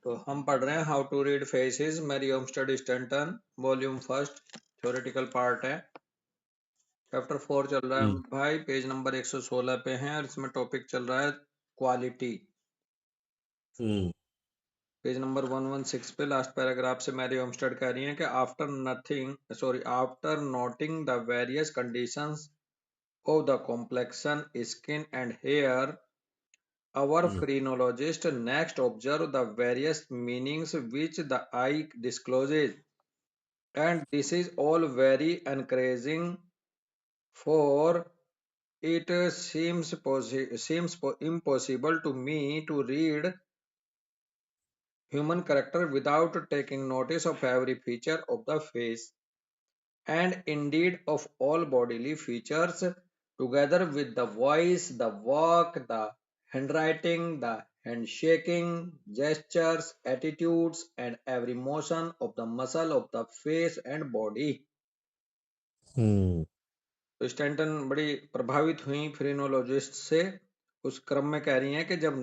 तो हम पढ़ रहे हैं how to read faces, Mary Olmsted Stanton, volume first, theoretical part है। चैप्टर 4 चल रहा है भाई, पेज नंबर 116 पे हैं और इसमें टॉपिक चल रहा है क्वालिटी। पेज नंबर 116 पे लास्ट पैराग्राफ से मैरी-ओमस्टेड कह रही हैं कि after noting the various conditions of the complexion, skin and hair, our phrenologist next observe the various meanings which the eye discloses, and this is all very encouraging, for it seems impossible to me to read human character without taking notice of every feature of the face, and indeed of all bodily features, together with the voice, the walk, the handwriting, the handshaking, gestures, attitudes, and every motion of the muscle of the face and body. तो Stanton बड़ी प्रभावित हुई फ्रेनोलॉजिस्ट से। उस क्रम में कह रही हैं कि जब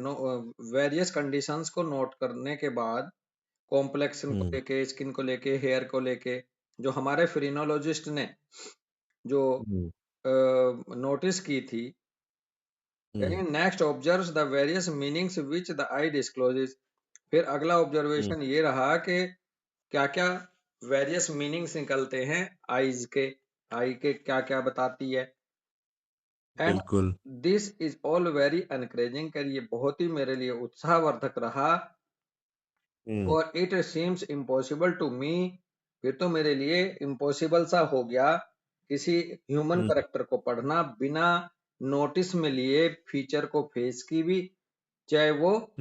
वेरियस कंडीशंस को नोट करने के बाद, कॉम्प्लेक्शन को लेके, स्किन को लेके, हेयर को लेके, जो हमारे फ्रेनोलॉजिस्ट ने जो नोटिस की थी, next observes the various meanings which the I discloses. फिर अगला ऑब्जर्वेशन ये रहा कि क्या क्या वेरियस मीनिंग्स निकलते हैं आईज के, आई के क्या क्या बताती है। And this is all very encouraging, कर ये बहुत ही मेरे लिए उत्साहवर्धक रहा। और it seems impossible to me, फिर तो मेरे लिए इम्पॉसिबल सा हो गया किसी ह्यूमन करेक्टर को पढ़ना बिना नोटिस में लिए फीचर को फेस की भी, चाहे वो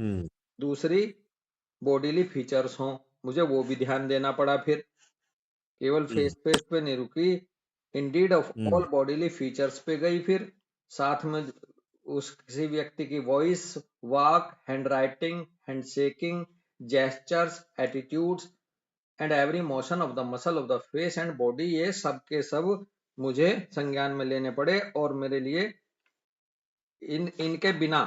दूसरी बॉडीली फीचर्स हों, मुझे वो भी ध्यान देना पड़ा। फिर केवल फेस पे नहीं रुकी, Indeed of all bodily features पे गई, फिर साथ में उस किसी व्यक्ति की voice, walk, hand writing, hand shaking, gestures, attitudes and every motion of the muscle of the face and body, ये सब के सब मुझे संज्ञान में लेने पड़े। और मेरे लिए इनके बिना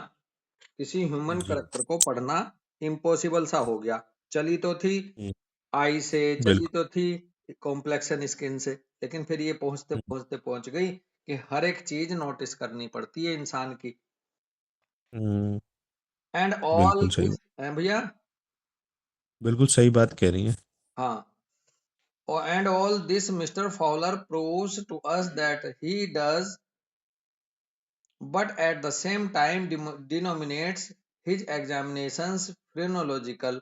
किसी ह्यूमन कैरेक्टर को पढ़ना इम्पॉसिबल सा हो गया। चली तो थी आई से, चली तो थी कॉम्प्लेक्शन स्किन से, लेकिन फिर ये पहुंचते पहुंचते पहुंच गई कि हर एक चीज नोटिस करनी पड़ती है इंसान की। एंड ऑल दिस, भैया बिल्कुल सही बात कह रही हैं। हाँ, and all this Mr. Fowler proves to us that he does, but at the same time denominates his examinations phrenological.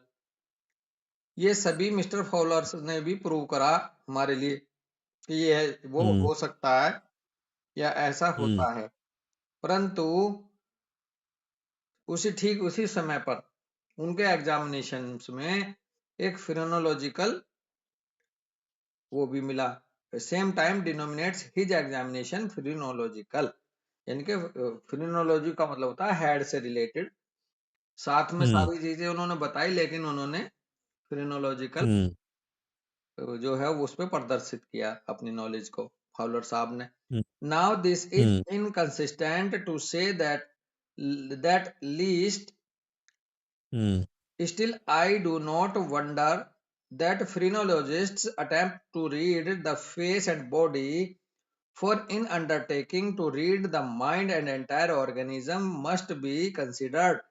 ये सभी मिस्टर फॉलर ने भी प्रूव करा हमारे लिए कि ये वो हो सकता है या ऐसा होता है, परंतु ठीक उसी समय पर उनके एग्जामिनेशन में एक फ्रेनोलॉजिकल वो भी मिला। सेम टाइम डिनोमिनेट्स हिज एग्जामिनेशन फ्रेनोलॉजिकल, यानी कि फ्रेनोलॉजी का मतलब होता है हेड से रिलेटेड। साथ में सारी चीजें उन्होंने बताई, लेकिन उन्होंने फ्रेनोलॉजिकल जो है उस पर प्रदर्शित किया अपनी नॉलेज को, फाउलर साहब ने। Now this is inconsistent to say that least, still I do not wonder that phrenologists attempt to read the face and body, for in undertaking to read the mind and entire organism must be considered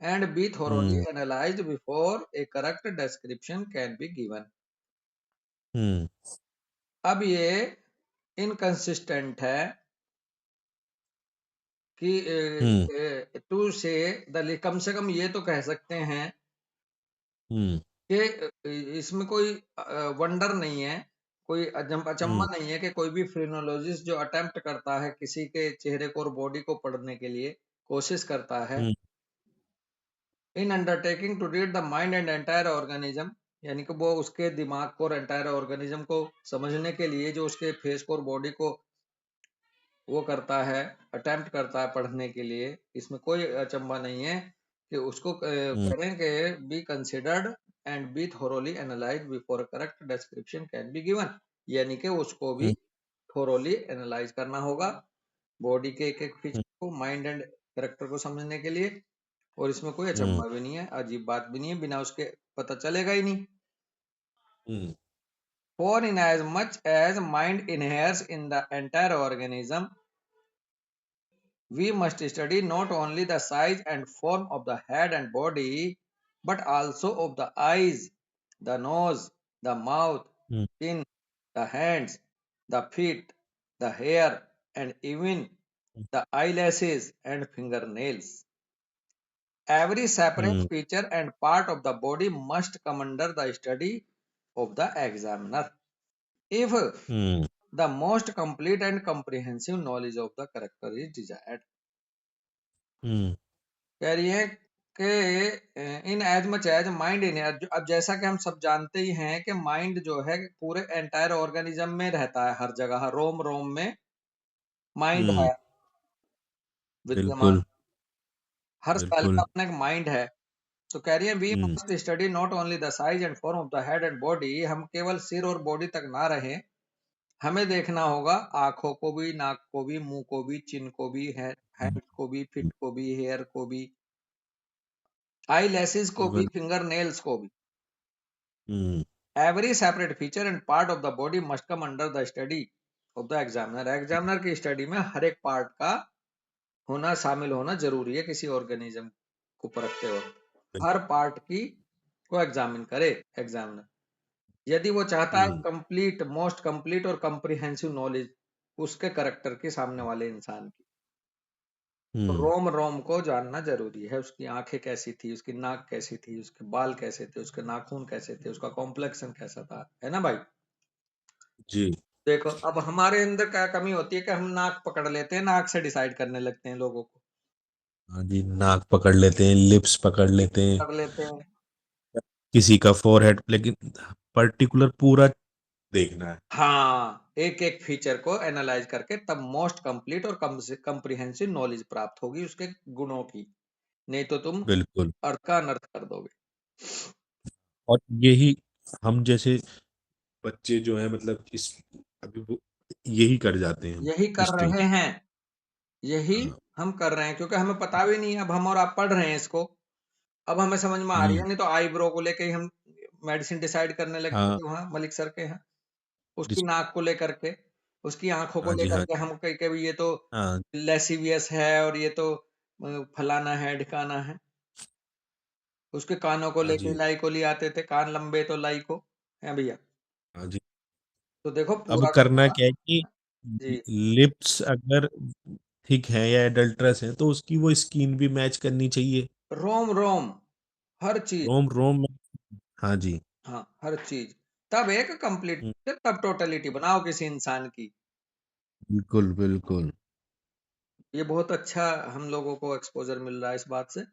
and be thoroughly analyzed before a correct description can be given. अब ये inconsistent है कि to से कम से कम ये तो कह सकते हैं कि इसमें कोई वंडर नहीं है, कोई अचंभा नहीं है कि कोई भी फ्रेनोलॉजिस्ट जो अटेम्प्ट करता है किसी के चेहरे को और बॉडी को पढ़ने के लिए कोशिश करता है, in undertaking to read the mind and entire organism, यानी कि वो उसके दिमाग को और एंटायर ऑर्गेनिज्म को समझने के लिए जो उसके फेस को और बॉडी को वो करता है, अटेम्प्ट करता है पढ़ने के लिए, इसमें कोई अचंभा नहीं है कि उसको करें कि be considered and be thoroughly analyse before correct description can be given, यानी कि उसको भी थोरोली एनालाइज करना होगा बॉडी के एक एक फीचर को, माइंड एंड कैरेक्टर को समझने के लिए, और इसमें कोई हम्म अचंभा भी नहीं है, अजीब बात भी नहीं है, बिना उसके पता चलेगा ही नहीं। हम्म For in as much as mind inheres in the entire organism, we must study not only the size and form of the head and body, but also of the eyes, the nose, the mouth, hmm chin, the hands, the feet, the hair, and even the eyelashes and fingernails. Every separate hmm feature and part of the body must come under the study of the examiner. If hmm the most complete and comprehensive knowledge of the character is desired. हम्म कह रही है कि in as much as mind in, अब जैसा कि हम सब जानते ही हैं कि माइंड जो है पूरे एंटायर ऑर्गेनिज्म में रहता है, हर जगह रोम रोम में माइंड हम्म है विद्यमान। बिल्कुल हर सेल का बिल्कुल अपना एक माइंड है। तो कह रही है we hmm must study not only the size and form of the head and body, हम केवल सिर और बॉडी तक ना रहे, हमें देखना होगा आंखों को भी, नाक को भी, मुंह को भी, चिन को भी, हैंड को भी, फिट को भी, हेयर को भी, आई लैसेस को भी, इवन फिंगर नेल्स को भी। Hmm every separate feature and part of the body must come under the study of the examiner. Examiner की स्टडी में हर एक पार्ट का होना, शामिल होना जरूरी है किसी ऑर्गेनिज्म को परखते वक्त। हर पार्ट की को एग्जामिन करे एग्जामिनर, यदि वो चाहता है हम्म कंप्लीट, मोस्ट कंप्लीट और कम्प्रिहेंसिव नॉलेज उसके करेक्टर की, सामने वाले इंसान की। तो हम्म रोम रोम को जानना जरूरी है, उसकी आंखें कैसी थी, उसकी नाक कैसी थी, उसके बाल कैसे थे, उसके नाखून कैसे थे, उसका कॉम्प्लेक्शन कैसा था, है ना भाई। जी देखो अब हमारे अंदर क्या कमी होती है कि हम नाक पकड़ लेते हैं, नाक से डिसाइड करने लगते हैं लोगों को, हाँ जी, नाक पकड़ लेते हैं, लिप्स पकड़ लेते हैं, कर लेते हैं। किसी का फोरहेड, लेकिन पर्टिकुलर पूरा देखना है। हाँ, एक एक फीचर को एनालाइज करके तब मोस्ट कंप्लीट और कंप्रिहेंसिव नॉलेज प्राप्त होगी उसके गुणों की, नहीं तो तुम बिल्कुल। अर्थ का अनर्थ कर दोगे। और यही हम जैसे बच्चे जो है, मतलब इस अभी वो यही कर जाते हैं हम यही कर इस रहे चीज। हैं, यही हाँ हम कर रहे हैं, क्योंकि हमें पता भी नहीं है। अब हम और आप पढ़ रहे हैं इसको, अब हमें समझ में आ रही हम्म है, नहीं तो आईब्रो को लेके ही हम मेडिसिन डिसाइड करने लगते हाँ थे वहां मलिक सर के यहाँ। उसकी डिस- नाक को लेकर के, उसकी आंखों को हाँ जी लेकर हाँ के हम कहीं कभी ये तो हाँ लेसिवियस है और ये तो फलाना है ढिकाना है। उसके कानों को हाँ लेके जी लाई को ले आते थे, कान लंबे तो लाई को, है भैया। हाँ जी। तो देखो अब पूरा का करना पूरा। क्या है कि जी, लिप्स अगर ठीक है या एडल्ट्रस है, तो उसकी वो स्किन भी मैच करनी चाहिए। रोम रोम, हर चीज। रोम रोम। हाँ जी। हाँ, हर चीज, तब एक कंप्लीट, हम्म, तब टोटलिटी बनाओ किसी इंसान की। बिल्कुल बिल्कुल। ये बहुत अच्छा हम लोगों को एक्सपोजर मिल रहा है इस बात से।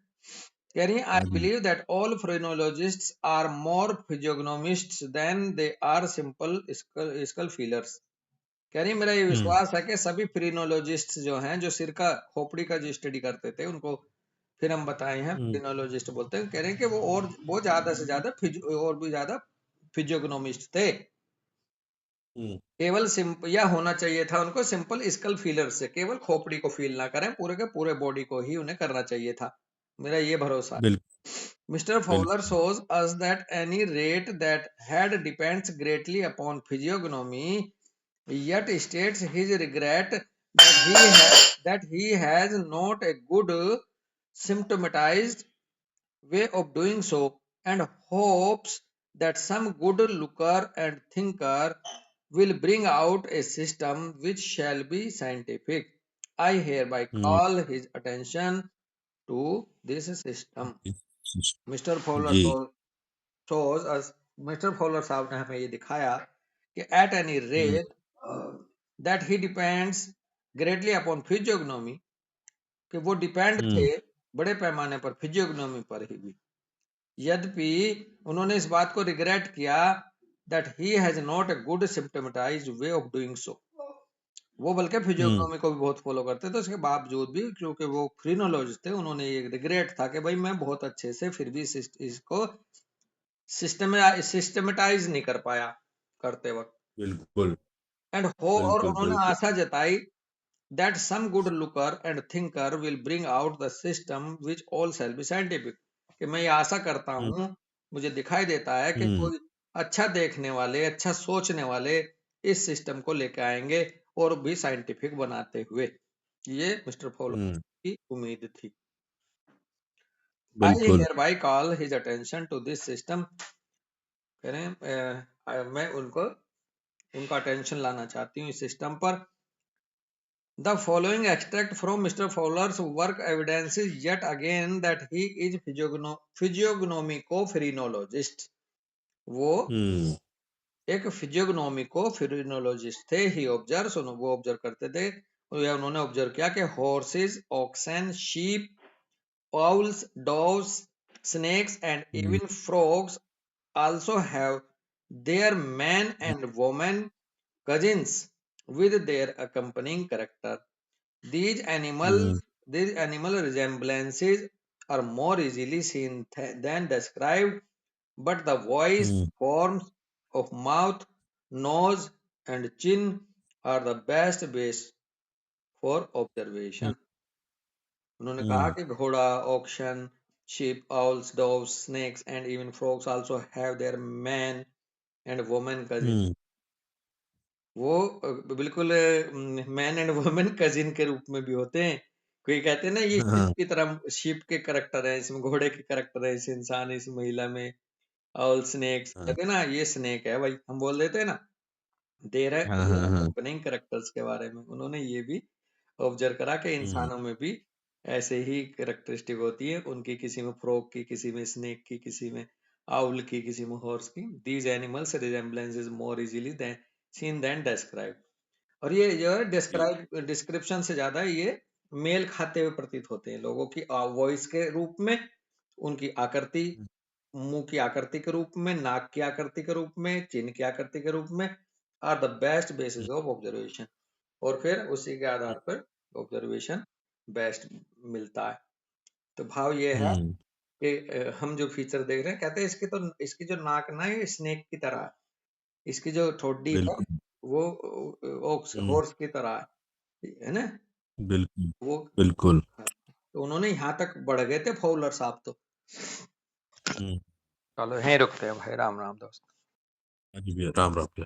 कह रही है हाँ आई जी। Believe that all phrenologists are more physiognomists than they are simple skull feelers. कह रही है मेरा ये हम्म विश्वास है कि सभी फ्रीनोलॉजिस्ट जो हैं, जो सिर का खोपड़ी का जो स्टडी करते थे, उनको फिर हम बताए हैं हम्म फ्रीनोलॉजिस्ट बोलते हैं। कह रहे हैं कि वो ज्यादा से ज्यादा और भी ज्यादा फिजियोग्नोमिस्ट थे। हम्म केवल सिंपल, या होना चाहिए था उनको सिंपल स्कल फीलर से, केवल खोपड़ी को फील ना करें, पूरे के पूरे बॉडी को ही उन्हें करना चाहिए था। मेरा ये भरोसा है। बिल्कुल Mr. Fowler बिल्कुल। shows us that any rate that head depends greatly upon physiognomy, yet states his regret that he has not a good symptomatized way of doing so, and hopes that some good looker and thinker will bring out a system which shall be scientific. I hereby hmm call his attention to this system. Mister Fowler ji. shows us, mister Fowler साहब ने हमें ये दिखाया कि at any hmm rate that he depends greatly upon physiognomy, कि वो depend थे हम्म बड़े पैमाने पर फिजियोग्नोमी पर ही भी। यद्यपि उन्होंने इस बात को रिग्रेट किया that he has not a good systematized way of doing so. वो बल्कि हम्म फिजियोग्नोमी को भी बहुत फॉलो करते थे, उसके बावजूद भी, क्योंकि वो फ्रीनोलॉजिस्ट थे, उन्होंने ये रिग्रेट था कि भाई मैं बहुत अच्छे से फिर भी इसको सिस्टमेटाइज नहीं कर पाया करते वक्त। बिल्कुल एंड हो, और बिल्कुल उन्होंने बिल्कुल। आशा जताई that some good looker and thinker will bring out the system which all shall be scientific। कि मैं ये आशा करता हुँ, हूँ, मुझे दिखाई देता है कि हुँ, कोई अच्छा देखने वाले, अच्छा सोचने वाले इस सिस्टम को लेके आएंगे और भी साइंटिफिक बनाते हुए। ये मिस्टर फॉलो हुँ, की उम्मीद थी। I बिल्कुल। hereby call his attention to this system। कह रहे हैं मैं उनका अटेंशन लाना चाहती हूँ इस सिस्टम पर। The following extract from Mr. Fowler's work evidences yet again that he is physiognomico-phrenologist। वो हुँ, एक फिजियोग्नोमिको-फिरेनोलॉजिस्ट थे। ही ऑब्जर्व, वो ऑब्जर्व करते थे, उन्होंने ऑब्जर्व किया कि horses, oxen, sheep, owls, doves, snakes, and hmm, even frogs also have their man hmm, and woman cousins with their accompanying character। These hmm, animal resemblances are more easily seen than described, but the voice, hmm, forms of mouth, nose, and chin are the best base for hmm, observation। उन्होंने कहा हुँ, कि घोड़ा, auction, sheep, owls, doves, snakes, and even frogs also have their man and woman cousins। हुँ, वो बिल्कुल man and women cousin के रूप में भी होते हैं। कोई कहते हैं ना ये शिप हाँ, की तरह, शिप के करैक्टर है इसमें, घोड़े के करैक्टर है इस इंसान, इस महिला में। ऑल स्नेक्स हाँ, कहते हैं ना, ये स्नेक है भाई, हम बोल देते हैं ना। देर है हाँ, हाँ, हाँ, ओपनिंग करैक्टर्स के बारे में उन्होंने ये भी ऑब्जर्व करा कि हुँ, इंसानों में भी ऐसे ही कैरेक्टरिस्टिक होती है उनकी, किसी में फ्रॉग की, किसी में स्नेक की, किसी में आउल की, किसी में हॉर्स की। These animals resemblance is more easily than seen than describe. और ये जो है जी, डिस्क्रिप्शन से ज्यादा ये मेल खाते हुए प्रतीत होते हैं लोगों की वॉइस के रूप में, उनकी आकृति, हुँ, मुंह की आकृति के रूप में, नाक की आकृति के रूप में, चिन्ह की आकृति के रूप में, are the best hmm, basis of observation. और फिर उसी के हुँ, आधार पर ऑब्जर्वेशन बेस्ट मिलता है। तो भाव ये है हुँ, कि हम जो फीचर देख रहे हैं, कहते हैं इसकी जो नाक ना है स्नेक की तरह है, इसकी जो ठोडी है बिल्कुल, वो हुँ, हॉर्स की तरह है ना। बिल्कुल, वो बिल्कुल, तो उन्होंने यहाँ तक बढ़ गए थे फॉउलर साहब तो। हुँ, चलो यहीं रुकते हैं भाई, राम राम दोस्त। हाँ जी भैया, राम, राम भैया।